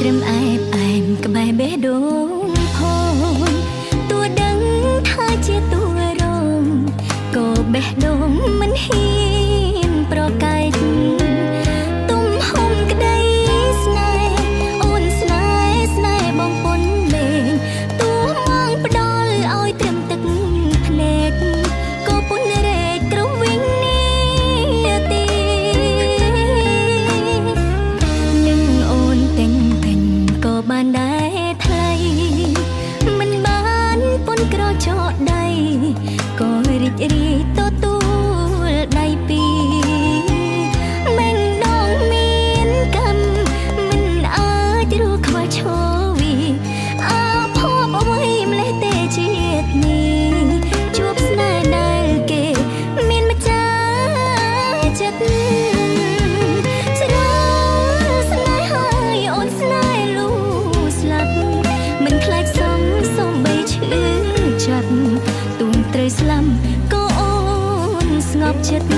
ត្រឹមឯបឯមក្បែរបេះដូងផងតួដឹងថាជាតួរងក៏បេះដូងមិនហ៊ានប្រកែកទុំហុំក្តីស្នេហ៍អូនស្នេហ៍ស្នេហ៍បងពុនលេងតួមកផ្ដល់ឲ្យត្រឹមទឹកភ្នែកក៏ពុនរែកក្រវិញនេះទីនឹងអូនតែងក៏បានដែរថ្លៃមិនបានពុនក្រចកដៃក៏រីករាយទទួលដៃពីមិនដងមានកម្មមិនអាចរស់ខ្វះឈរវីអាភ័ព្វអ្វីម្លេះទេជាតិនេះជួបស្នេហ៍ដែលគេមានម្ចាស់ចិត្តស្រាស្នេហ៍ហើយអូនស្នេហ៍លូស្លាប់មិនខ្លាចសំបីឈឺចិត្តទូងត្រូវស្លាប់ក៏អូនស្ងប់ចិត្ត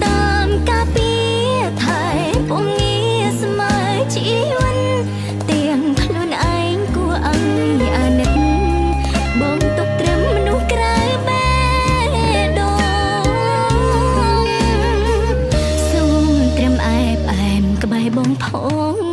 តាមការពីថែពងងារស្មើជីវិតទាំងខ្លួនឯងគួរឲ្យអាណិតបងទុកត្រឹមមនុស្សក្រៅបេះដូងសូមត្រឹមឯបឯមក្បែរបងផង